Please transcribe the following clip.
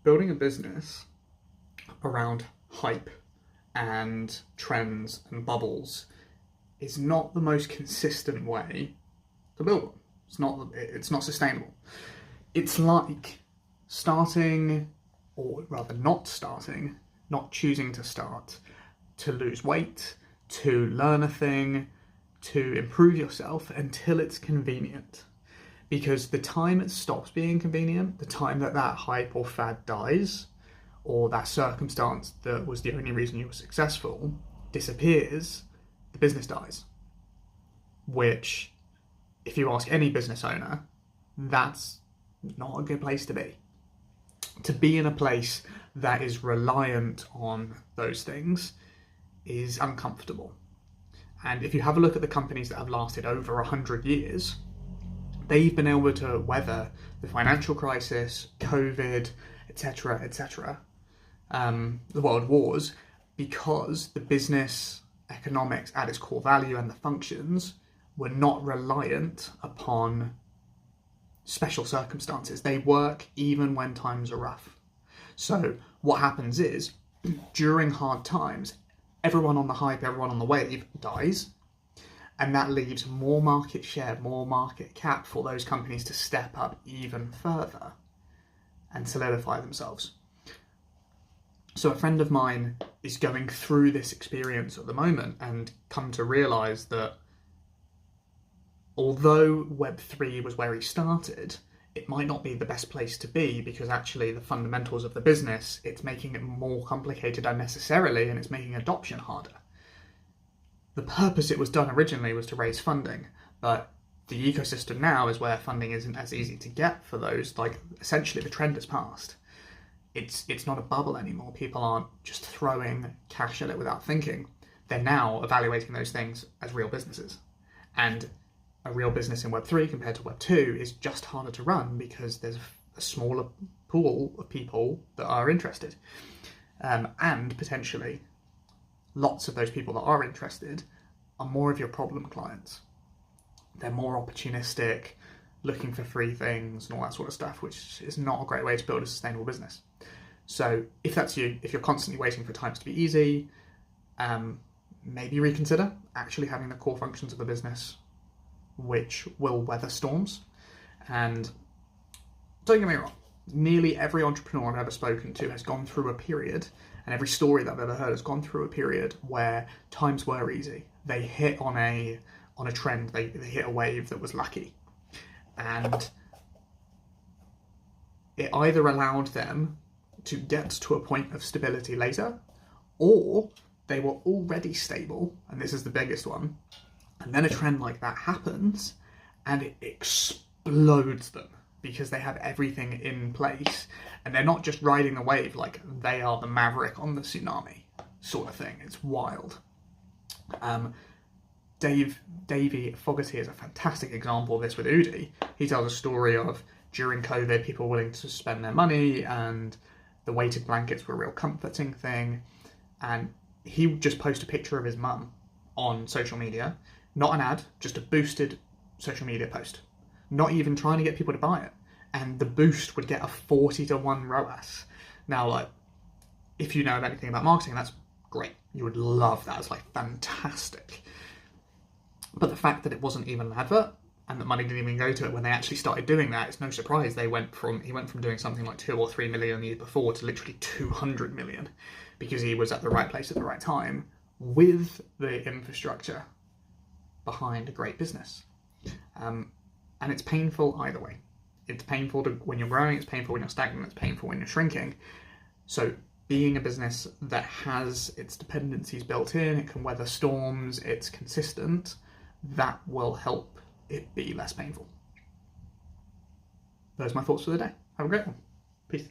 building a business around hype and trends and bubbles is not the most consistent way to build one. It's not sustainable. It's like starting, or rather not starting, not choosing to start, to lose weight, to learn a thing, to improve yourself until it's convenient. Because the time it stops being convenient, the time that hype or fad dies, or that circumstance that was the only reason you were successful disappears, the business dies. Which, if you ask any business owner, that's not a good place to be. To be in a place that is reliant on those things is uncomfortable. And if you have a look at the companies that have lasted over 100 years, they've been able to weather the financial crisis, COVID, etc., the world wars, because the business economics at its core value and the functions were not reliant upon special circumstances. They work even when times are rough. So what happens is, during hard times, everyone on the hype, everyone on the wave dies, and that leaves more market share, more market cap for those companies to step up even further and solidify themselves. So a friend of mine is going through this experience at the moment and come to realise that although Web3 was where he started, it might not be the best place to be, because actually the fundamentals of the business, it's making it more complicated unnecessarily, and it's making adoption harder. The purpose it was done originally was to raise funding, but the ecosystem now is where funding isn't as easy to get for those. Like, essentially the trend has passed. It's not a bubble anymore. People aren't just throwing cash at it without thinking. They're now evaluating those things as real businesses. And a real business in Web3 compared to Web2 is just harder to run because there's a smaller pool of people that are interested. And potentially, lots of those people that are interested are more of your problem clients. They're more opportunistic, looking for free things and all that sort of stuff, which is not a great way to build a sustainable business. So if that's you, if you're constantly waiting for times to be easy, maybe reconsider actually having the core functions of a business which will weather storms. And don't get me wrong, nearly every entrepreneur I've ever spoken to has gone through a period, and every story that I've ever heard has gone through a period where times were easy. They hit on a trend, they hit a wave that was lucky. And it either allowed them to get to a point of stability later, or they were already stable, and this is the biggest one, and then a trend like that happens and it explodes them because they have everything in place and they're not just riding the wave, like they are the maverick on the tsunami sort of thing. It's wild. Davey Fogarty is a fantastic example of this with Udi. He tells a story of during COVID, people willing to spend their money, and the weighted blankets were a real comforting thing. And he would just post a picture of his mum on social media, not an ad, just a boosted social media post, not even trying to get people to buy it. And the boost would get a 40-to-1 ROAS. Now, like, if you know anything about marketing, that's great. You would love that. It's like fantastic. But the fact that it wasn't even an advert and that money didn't even go to it when they actually started doing that, it's no surprise he went from doing something like 2 or 3 million the year before to literally 200 million, because he was at the right place at the right time with the infrastructure behind a great business. And it's painful either way. It's painful when you're growing, it's painful when you're stagnant, it's painful when you're shrinking. So being a business that has its dependencies built in, it can weather storms, it's consistent, that will help it be less painful. Those are my thoughts for the day. Have a great one. Peace.